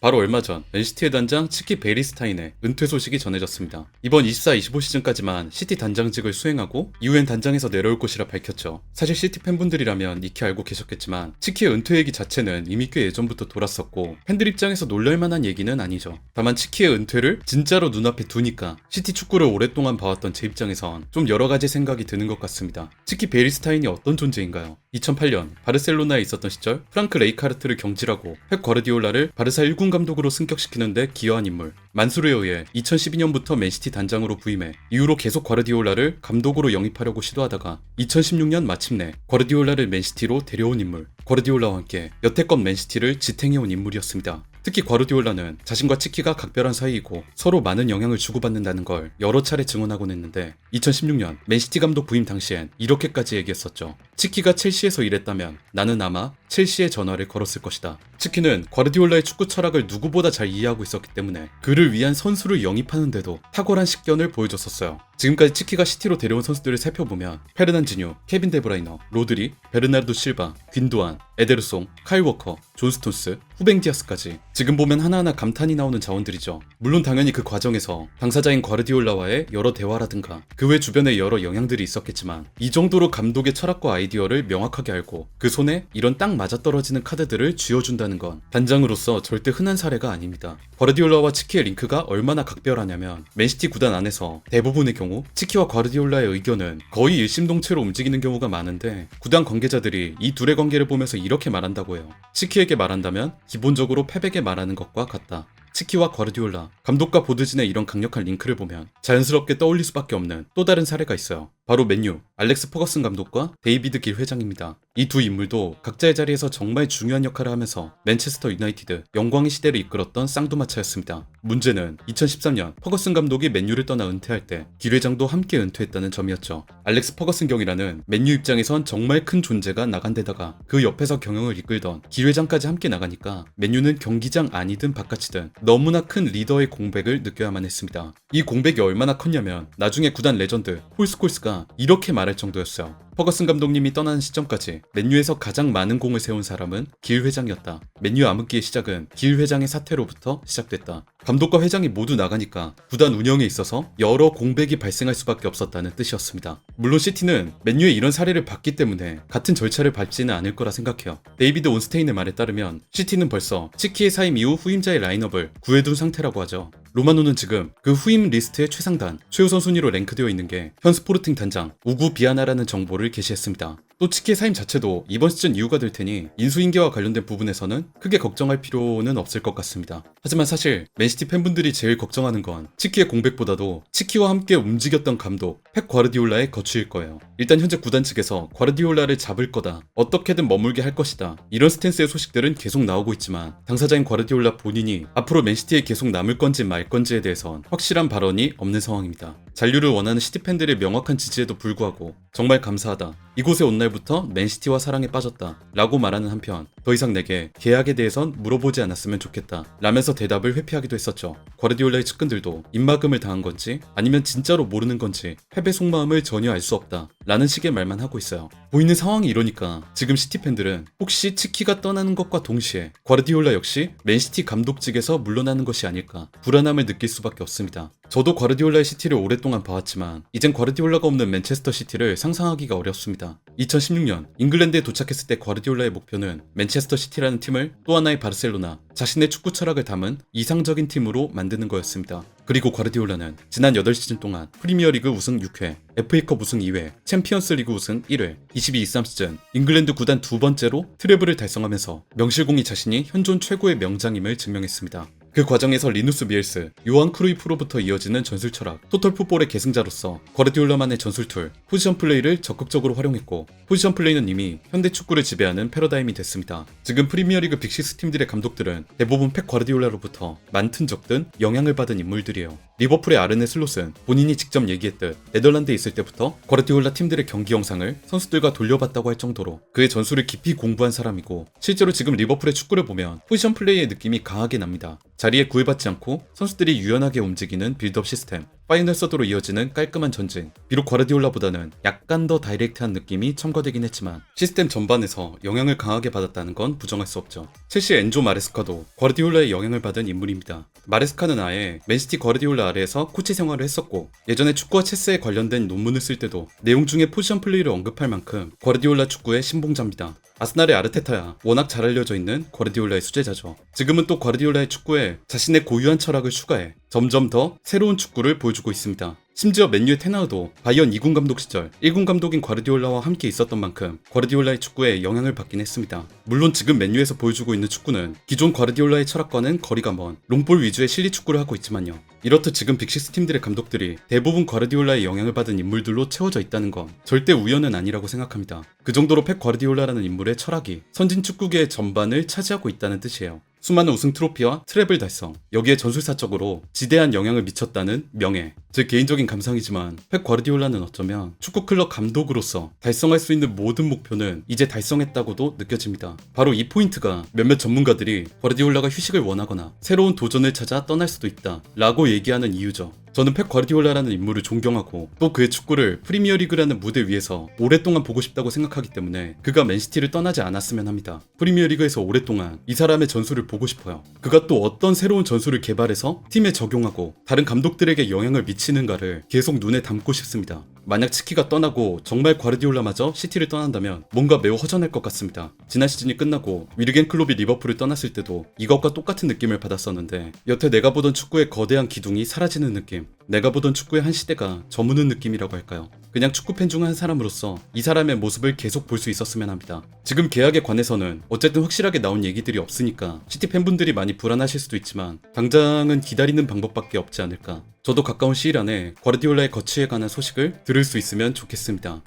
바로 얼마 전 맨시티의 단장 치키 베리스타인의 은퇴 소식이 전해졌습니다. 이번 24-25 시즌까지만 시티 단장직을 수행하고 이후엔 단장에서 내려올 것이라 밝혔죠. 사실 시티 팬분들이라면 익히 알고 계셨겠지만 치키의 은퇴 얘기 자체는 이미 꽤 예전부터 돌았었고 팬들 입장에서 놀랄만한 얘기는 아니죠. 다만 치키의 은퇴를 진짜로 눈앞에 두니까 시티 축구를 오랫동안 봐왔던 제 입장에선 좀 여러가지 생각이 드는 것 같습니다. 치키 베리스타인이 어떤 존재인가요? 2008년 바르셀로나에 있었던 시절 프랑크 레이카르트를 경질하고 펩 과르디올라를 바르사 1군 감독으로 승격시키는 데 기여한 인물. 만수르에 의해 2012년부터 맨시티 단장으로 부임해 이후로 계속 과르디올라를 감독으로 영입하려고 시도하다가 2016년 마침내 과르디올라를 맨시티로 데려온 인물. 과르디올라와 함께 여태껏 맨시티를 지탱해온 인물이었습니다. 특히 과르디올라는 자신과 치키가 각별한 사이이고 서로 많은 영향을 주고받는다는 걸 여러 차례 증언하곤 했는데 2016년 맨시티 감독 부임 당시엔 이렇게까지 얘기했었죠. 치키가 첼시에서 일했다면 나는 아마 첼시에 전화를 걸었을 것이다. 치키는 과르디올라의 축구 철학을 누구보다 잘 이해하고 있었기 때문에 그를 위한 선수를 영입하는데도 탁월한 식견을 보여줬었어요. 지금까지 치키가 시티로 데려온 선수들을 살펴보면 페르난지뉴, 케빈 데브라이너, 로드리, 베르나르도 실바, 귄도안, 에데르송, 카일 워커, 존 스톤스, 후뱅 디아스까지 지금 보면 하나하나 감탄이 나오는 자원들이죠. 물론 당연히 그 과정에서 당사자인 과르디올라와의 여러 대화라든가 그 외 주변에 여러 영향들이 있었겠지만 이 정도로 감독의 철학과 아이디어를 명확하게 알고 그 손에 이런 딱 맞아떨어지는 카드들을 쥐어준다는 건 단장으로서 절대 흔한 사례가 아닙니다. 과르디올라와 치키의 링크가 얼마나 각별하냐면 맨시티 구단 안에서 대부분의 경우 치키와 과르디올라의 의견은 거의 일심동체로 움직이는 경우가 많은데 구단 관계자들이 이 둘의 관계를 보면서 이렇게 말한다고 해요. 치키에게 말한다면 기본적으로 펩에게 말하는 것과 같다. 치키와 과르디올라, 감독과 보드진의 이런 강력한 링크를 보면 자연스럽게 떠올릴 수밖에 없는 또 다른 사례가 있어요. 바로 맨유, 알렉스 퍼거슨 감독과 데이비드 길 회장입니다. 이 두 인물도 각자의 자리에서 정말 중요한 역할을 하면서 맨체스터 유나이티드 영광의 시대를 이끌었던 쌍두마차였습니다. 문제는 2013년 퍼거슨 감독이 맨유를 떠나 은퇴할 때 길 회장도 함께 은퇴했다는 점이었죠. 알렉스 퍼거슨 경이라는 맨유 입장에선 정말 큰 존재가 나간 데다가 그 옆에서 경영을 이끌던 길 회장까지 함께 나가니까 맨유는 경기장 안이든 바깥이든 너무나 큰 리더의 공백을 느껴야만 했습니다. 이 공백이 얼마나 컸냐면 나중에 구단 레전드 폴 스콜스가 이렇게 말할 정도였어요. 퍼거슨 감독님이 떠나는 시점까지 맨유에서 가장 많은 공을 세운 사람은 길 회장이었다. 맨유 암흑기의 시작은 길 회장의 사퇴로부터 시작됐다. 감독과 회장이 모두 나가니까 구단 운영에 있어서 여러 공백이 발생할 수밖에 없었다는 뜻이었습니다. 물론 시티는 맨유의 이런 사례를 봤기 때문에 같은 절차를 밟지는 않을 거라 생각해요. 데이비드 온스테인의 말에 따르면 시티는 벌써 치키의 사임 이후 후임자의 라인업을 구해둔 상태라고 하죠. 로마노는 지금 그 후임 리스트의 최상단, 최우선 순위로 랭크되어 있는 게 현 스포르팅 단장 우구 비아나라는 정보를 게시했습니다. 또 치키의 사임 자체도 이번 시즌 이유가 될 테니 인수인계와 관련된 부분에서는 크게 걱정할 필요는 없을 것 같습니다. 하지만 사실 맨시티 팬분들이 제일 걱정하는 건 치키의 공백보다도 치키와 함께 움직였던 감독 펩 과르디올라의 거취일 거예요. 일단 현재 구단 측에서 과르디올라를 잡을 거다, 어떻게든 머물게 할 것이다, 이런 스탠스의 소식들은 계속 나오고 있지만 당사자인 과르디올라 본인이 앞으로 맨시티에 계속 남을 건지 말 건지에 대해선 확실한 발언이 없는 상황입니다. 잔류를 원하는 시티 팬들의 명확한 지지에도 불구하고 정말 감사하다, 이곳에 온 날부터 맨시티와 사랑에 빠졌다 라고 말하는 한편 더 이상 내게 계약에 대해선 물어보지 않았으면 좋겠다 라면서 대답을 회피하기도 했었죠. 과르디올라의 측근들도 입막음을 당한 건지 아니면 진짜로 모르는 건지 펩의 속마음을 전혀 알 수 없다 라는 식의 말만 하고 있어요. 보이는 상황이 이러니까 지금 시티 팬들은 혹시 치키가 떠나는 것과 동시에 과르디올라 역시 맨시티 감독직에서 물러나는 것이 아닐까 불안함을 느낄 수밖에 없습니다. 저도 과르디올라의 시티를 오랫동안 봐왔지만 이젠 과르디올라가 없는 맨체스터 시티를 상상하기가 어렵습니다. 2016년 잉글랜드에 도착했을 때 과르디올라의 목표는 맨체스터 시티라는 팀을 또 하나의 바르셀로나, 자신의 축구 철학을 담은 이상적인 팀으로 만드는 거였습니다. 그리고 과르디올라는 지난 8시즌 동안 프리미어리그 우승 6회, FA컵 우승 2회, 챔피언스리그 우승 1회, 22-23 시즌 잉글랜드 구단 두 번째로 트래블을 달성하면서 명실공히 자신이 현존 최고의 명장임을 증명했습니다. 그 과정에서 리누스 비엘스, 요한 크루이프로부터 이어지는 전술 철학, 토털 풋볼의 계승자로서 과르디올라만의 전술 툴, 포지션 플레이를 적극적으로 활용했고 포지션 플레이는 이미 현대 축구를 지배하는 패러다임이 됐습니다. 지금 프리미어리그 빅6 팀들의 감독들은 대부분 펩 과르디올라로부터 많든 적든 영향을 받은 인물들이에요. 리버풀의 아르네 슬롯은 본인이 직접 얘기했듯 네덜란드에 있을 때부터 과르디올라 팀들의 경기 영상을 선수들과 돌려봤다고 할 정도로 그의 전술을 깊이 공부한 사람이고 실제로 지금 리버풀의 축구를 보면 포지션 플레이의 느낌이 강하게 납니다. 자리에 구애받지 않고 선수들이 유연하게 움직이는 빌드업 시스템, 파이널 서드로 이어지는 깔끔한 전진. 비록 과르디올라보다는 약간 더 다이렉트한 느낌이 첨가되긴 했지만 시스템 전반에서 영향을 강하게 받았다는 건 부정할 수 없죠. 첼시 엔조 마레스카도 과르디올라의 영향을 받은 인물입니다. 마레스카는 아예 맨시티 과르디올라 아래에서 코치 생활을 했었고 예전에 축구와 체스에 관련된 논문을 쓸 때도 내용 중에 포지션 플레이를 언급할 만큼 과르디올라 축구의 신봉자입니다. 아스날의 아르테타야 워낙 잘 알려져 있는 과르디올라의 수제자죠. 지금은 또 과르디올라의 축구에 자신의 고유한 철학을 추가해 점점 더 새로운 축구를 보여주고 있습니다. 심지어 맨유의 테나우도 바이언 2군 감독 시절 1군 감독인 과르디올라와 함께 있었던 만큼 과르디올라의 축구에 영향을 받긴 했습니다. 물론 지금 맨유에서 보여주고 있는 축구는 기존 과르디올라의 철학과는 거리가 먼 롱볼 위주의 실리 축구를 하고 있지만요. 이렇듯 지금 빅시스 팀들의 감독들이 대부분 과르디올라의 영향을 받은 인물들로 채워져 있다는 건 절대 우연은 아니라고 생각합니다. 그 정도로 펩 과르디올라라는 인물의 철학이 선진 축구계의 전반을 차지하고 있다는 뜻이에요. 수많은 우승 트로피와 트래블 달성, 여기에 전술사적으로 지대한 영향을 미쳤다는 명예. 제 개인적인 감상이지만 펩 과르디올라는 어쩌면 축구 클럽 감독으로서 달성할 수 있는 모든 목표는 이제 달성했다고도 느껴집니다. 바로 이 포인트가 몇몇 전문가들이 과르디올라가 휴식을 원하거나 새로운 도전을 찾아 떠날 수도 있다 라고 얘기하는 이유죠. 저는 펩 과르디올라라는 인물을 존경하고 또 그의 축구를 프리미어리그라는 무대 위에서 오랫동안 보고 싶다고 생각하기 때문에 그가 맨시티를 떠나지 않았으면 합니다. 프리미어리그에서 오랫동안 이 사람의 전술을 보고 싶어요. 그가 또 어떤 새로운 전술을 개발해서 팀에 적용하고 다른 감독들에게 영향을 미치는가를 계속 눈에 담고 싶습니다. 만약 치키가 떠나고 정말 과르디올라마저 시티를 떠난다면 뭔가 매우 허전할 것 같습니다. 지난 시즌이 끝나고 위르겐 클롭이 리버풀을 떠났을 때도 이것과 똑같은 느낌을 받았었는데 여태 내가 보던 축구의 거대한 기둥이 사라지는 느낌, 내가 보던 축구의 한 시대가 저무는 느낌이라고 할까요? 그냥 축구팬 중 한 사람으로서 이 사람의 모습을 계속 볼 수 있었으면 합니다. 지금 계약에 관해서는 어쨌든 확실하게 나온 얘기들이 없으니까 시티 팬분들이 많이 불안하실 수도 있지만 당장은 기다리는 방법밖에 없지 않을까. 저도 가까운 시일 안에 과르디올라의 거취에 관한 소식을 들을 수 있으면 좋겠습니다.